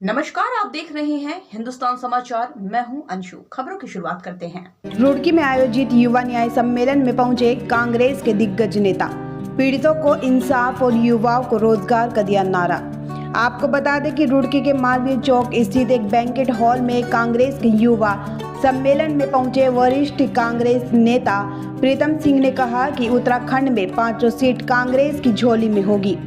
नमस्कार, आप देख रहे हैं हिंदुस्तान समाचार। मैं हूं अंशु। खबरों की शुरुआत करते हैं। रुड़की में आयोजित युवा न्याय सम्मेलन में पहुंचे कांग्रेस के दिग्गज नेता। पीड़ितों को इंसाफ और युवाओं को रोजगार का दिया नारा। आपको बता दें कि रुड़की के मालवीय चौक स्थित एक बैंकेट हॉल में कांग्रेस के युवा सम्मेलन में पहुंचे वरिष्ठ कांग्रेस नेता प्रीतम सिंह ने कहा कि उत्तराखंड में 5 सीट कांग्रेस की झोली में होगी।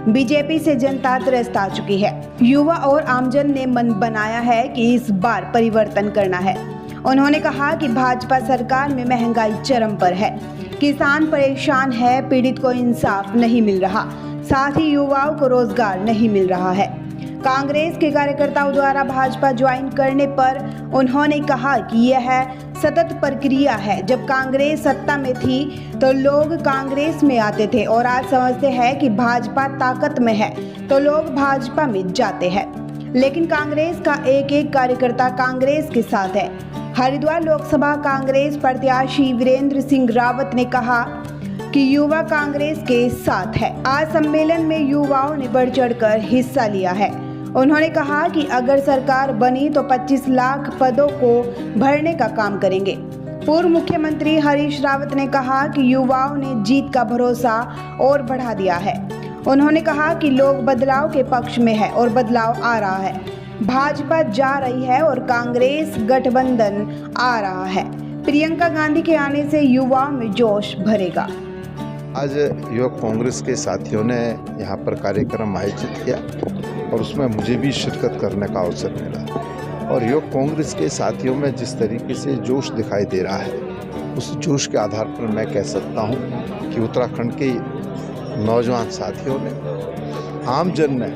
बीजेपी से जनता त्रस्त आ चुकी है। युवा और आमजन ने मन बनाया है कि इस बार परिवर्तन करना है। उन्होंने कहा कि भाजपा सरकार में महंगाई चरम पर है, किसान परेशान है, पीड़ित को इंसाफ नहीं मिल रहा, साथ ही युवाओं को रोजगार नहीं मिल रहा है। कांग्रेस के कार्यकर्ताओं द्वारा भाजपा ज्वाइन करने पर उन्होंने कहा कि यह सतत प्रक्रिया है। जब कांग्रेस सत्ता में थी तो लोग कांग्रेस में आते थे और आज समझते हैं कि भाजपा ताकत में है तो लोग भाजपा में जाते हैं, लेकिन कांग्रेस का एक एक कार्यकर्ता कांग्रेस के साथ है। हरिद्वार लोकसभा कांग्रेस प्रत्याशी वीरेंद्र सिंह रावत ने कहा कि युवा कांग्रेस के साथ है। आज सम्मेलन में युवाओं ने बढ़ चढ़कर हिस्सा लिया है। उन्होंने कहा कि अगर सरकार बनी तो 25 लाख पदों को भरने का काम करेंगे। पूर्व मुख्यमंत्री हरीश रावत ने कहा कि युवाओं ने जीत का भरोसा और बढ़ा दिया है। उन्होंने कहा कि लोग बदलाव के पक्ष में है और बदलाव आ रहा है। भाजपा जा रही है और कांग्रेस गठबंधन आ रहा है। प्रियंका गांधी के आने से युवाओं में जोश भरेगा। आज युवक कांग्रेस के साथियों ने यहाँ पर कार्यक्रम आयोजित किया और उसमें मुझे भी शिरकत करने का अवसर मिला। और युवक कांग्रेस के साथियों में जिस तरीके से जोश दिखाई दे रहा है, उस जोश के आधार पर मैं कह सकता हूँ कि उत्तराखंड के नौजवान साथियों ने, आमजन ने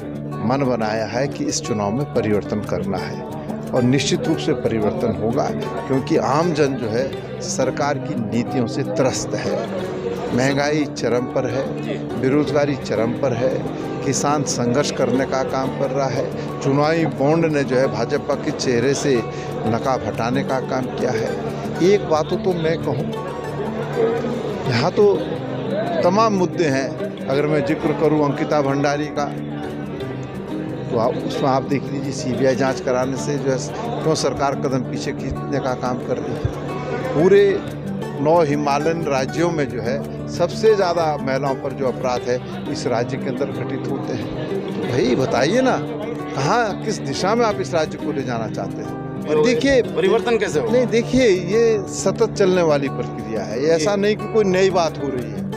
मन बनाया है कि इस चुनाव में परिवर्तन करना है। और निश्चित रूप से परिवर्तन होगा, क्योंकि आमजन जो है सरकार की नीतियों से त्रस्त है। महंगाई चरम पर है, बेरोजगारी चरम पर है, किसान संघर्ष करने का काम कर रहा है। चुनावी बॉन्ड ने जो है भाजपा के चेहरे से नकाब हटाने का काम किया है। एक बात तो मैं कहूँ, यहाँ तो तमाम मुद्दे हैं। अगर मैं जिक्र करूँ अंकिता भंडारी का, तो उसमें आप देख लीजिए सीबीआई जांच कराने से जो है क्यों सरकार कदम पीछे खींचने का काम कर रही है। पूरे 9 हिमालयन राज्यों में जो है सबसे ज़्यादा महिलाओं पर जो अपराध है इस राज्य के अंदर घटित होते हैं। तो भाई बताइए ना, कहाँ किस दिशा में आप इस राज्य को ले जाना चाहते हैं। और देखिए परिवर्तन कैसे हो? नहीं, देखिए ये सतत चलने वाली प्रक्रिया है। ये ऐसा नहीं कि कोई नई बात हो रही है।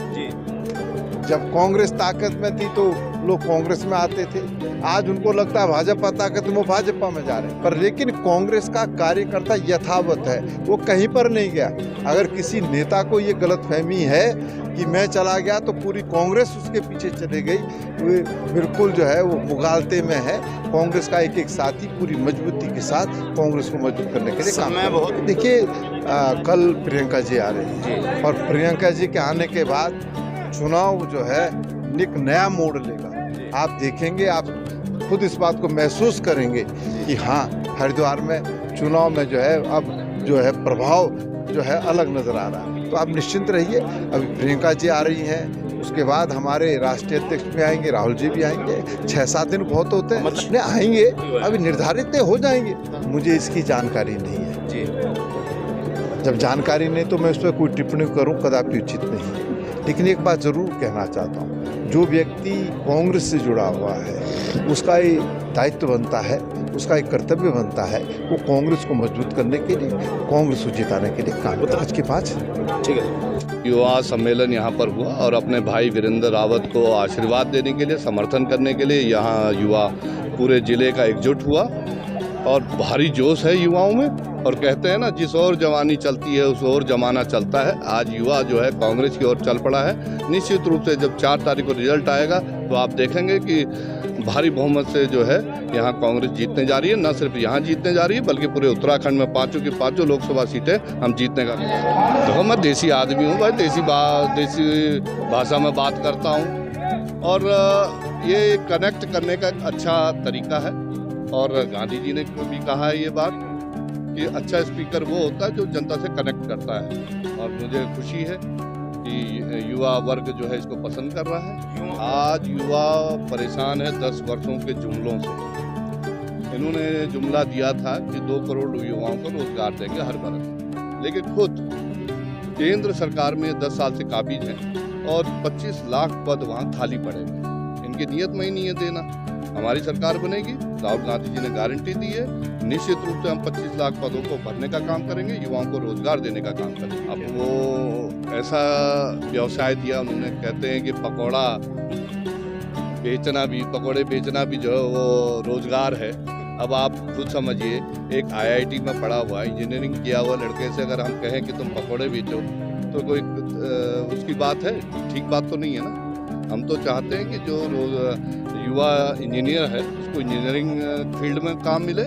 जब कांग्रेस ताकत में थी तो लोग कांग्रेस में आते थे, आज उनको लगता है भाजपा ताकत में, वो भाजपा में जा रहे हैं। पर लेकिन कांग्रेस का कार्यकर्ता यथावत है, वो कहीं पर नहीं गया। अगर किसी नेता को ये गलतफहमी है कि मैं चला गया तो पूरी कांग्रेस उसके पीछे चले गई, वो बिल्कुल जो है वो मुगालते में है। कांग्रेस का एक एक साथी पूरी मजबूती के साथ कांग्रेस को मजबूत करने के लिए काम कर रहा है। देखिए कल प्रियंका जी आ रही हैं और प्रियंका जी के आने के बाद चुनाव जो है एक नया मोड़ लेगा। आप देखेंगे, आप खुद इस बात को महसूस करेंगे कि हाँ, हरिद्वार में चुनाव में जो है अब जो है प्रभाव जो है अलग नजर आ रहा है। तो आप निश्चिंत रहिए। अभी प्रियंका जी आ रही हैं, उसके बाद हमारे राष्ट्रीय अध्यक्ष भी आएंगे, राहुल जी भी आएंगे। 6-7 दिन बहुत होते हैं, मतलब आएंगे, अभी निर्धारित हो जाएंगे। मुझे इसकी जानकारी नहीं है जी। जब जानकारी नहीं तो मैं उस पर कोई टिप्पणी करूँ कदापि उचित नहीं है। लेकिन एक बात जरूर कहना चाहता हूँ, जो व्यक्ति कांग्रेस से जुड़ा हुआ है उसका एक दायित्व बनता है, उसका एक कर्तव्य बनता है, वो कांग्रेस को मजबूत करने के लिए, कांग्रेस को जिताने के लिए काम करे। आज के 5 ठीक है। युवा सम्मेलन यहाँ पर हुआ और अपने भाई वीरेंद्र रावत को आशीर्वाद देने के लिए, समर्थन करने के लिए यहाँ युवा पूरे जिले का एकजुट हुआ और भारी जोश है युवाओं में। और कहते हैं ना, जिस ओर जवानी चलती है उस ओर जमाना चलता है। आज युवा जो है कांग्रेस की ओर चल पड़ा है। निश्चित रूप से जब 4 तारीख को रिजल्ट आएगा तो आप देखेंगे कि भारी बहुमत से जो है यहाँ कांग्रेस जीतने जा रही है। न सिर्फ यहाँ जीतने जा रही है बल्कि पूरे उत्तराखंड में 5 की 5 लोकसभा सीटें हम जीतने का। देखो, मैं देसी आदमी हूँ भाई, देसी भाषा में बात करता हूँ और ये कनेक्ट करने का एक अच्छा तरीका है। और गांधी जी ने भी कहा है ये बात कि अच्छा स्पीकर वो होता है जो जनता से कनेक्ट करता है। और मुझे खुशी है कि युवा वर्ग जो है इसको पसंद कर रहा है। आज युवा परेशान है 10 वर्षों के जुमलों से। इन्होंने जुमला दिया था कि 2 करोड़ युवाओं को रोजगार देंगे हर बरस, लेकिन खुद केंद्र सरकार में 10 साल से काबिज हैं और 25 लाख पद वहाँ खाली पड़े हैं। इनकी नीयत में ही नहीं है देना। हमारी सरकार बनेगी, राहुल गांधी जी ने गारंटी दी है, निश्चित रूप से हम 25 लाख पदों को भरने का काम करेंगे, युवाओं को रोजगार देने का काम करेंगे। अब वो ऐसा व्यवसाय दिया उन्होंने, कहते हैं कि पकौड़े बेचना भी जो है वो रोजगार है। अब आप खुद समझिए, एक IIT में पढ़ा हुआ है, इंजीनियरिंग किया हुआ लड़के से अगर हम कहें कि तुम पकौड़े बेचो तो कोई उसकी बात है? ठीक बात तो नहीं है ना। हम तो चाहते हैं कि जो युवा इंजीनियर है उसको इंजीनियरिंग फील्ड में काम मिले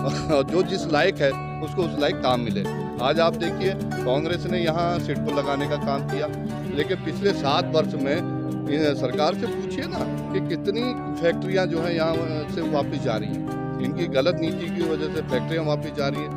और जो जिस लायक है उसको उस लायक काम मिले। आज आप देखिए, कांग्रेस ने यहाँ सिडको लगाने का काम किया, लेकिन पिछले 7 वर्ष में सरकार से पूछिए ना कि कितनी फैक्ट्रियाँ जो हैं यहाँ से वापस जा रही हैं। इनकी गलत नीति की वजह से फैक्ट्रियाँ वापस जा रही हैं,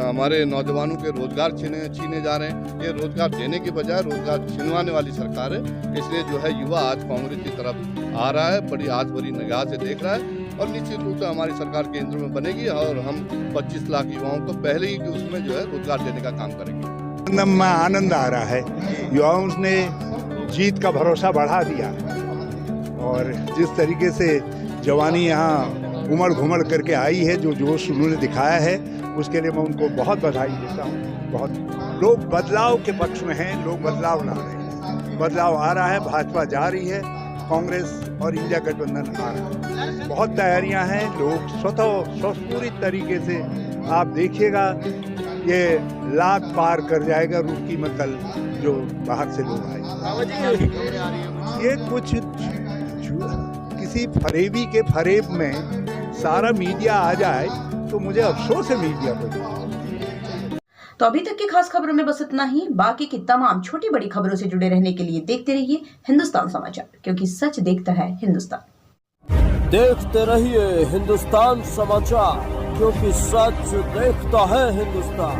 हमारे नौजवानों के रोजगार छीने जा रहे हैं। ये रोजगार देने के बजाय रोजगार छीनवाने वाली सरकार है। इसलिए जो है युवा आज कांग्रेस की तरफ आ रहा है, बड़ी आज बड़ी निगाह से देख रहा है और निश्चित रूप से हमारी सरकार केंद्र में बनेगी और हम 25 लाख युवाओं को पहले ही उसमें जो है रोजगार देने का काम करेंगे। में आनंद आ रहा है, युवाओं ने जीत का भरोसा बढ़ा दिया और जिस तरीके से जवानी यहाँ उमड़ घुमड़ करके आई है, जो जोश उन्होंने दिखाया है, उसके लिए मैं उनको बहुत बधाई देता हूँ। बहुत लोग बदलाव के पक्ष में हैं, लोग बदलाव ला रहे हैं, बदलाव आ रहा है, भाजपा जा रही है, कांग्रेस और इंडिया गठबंधन आ रहा है। बहुत तैयारियां हैं, लोग स्वतः तरीके से आप देखिएगा ये लाख पार कर जाएगा रुड़की में कल जो बाहर से लोग आए। ये कुछ किसी फरेबी के फरेब में सारा मीडिया आ जाए तो मुझे अफसोस है मीडिया पर। तो अभी तक की खास खबरों में बस इतना ही। बाकी की तमाम छोटी बड़ी खबरों से जुड़े रहने के लिए देखते रहिए हिंदुस्तान समाचार, क्योंकि सच देखता है हिंदुस्तान। देखते रहिए हिंदुस्तान समाचार, क्योंकि सच देखता है हिंदुस्तान।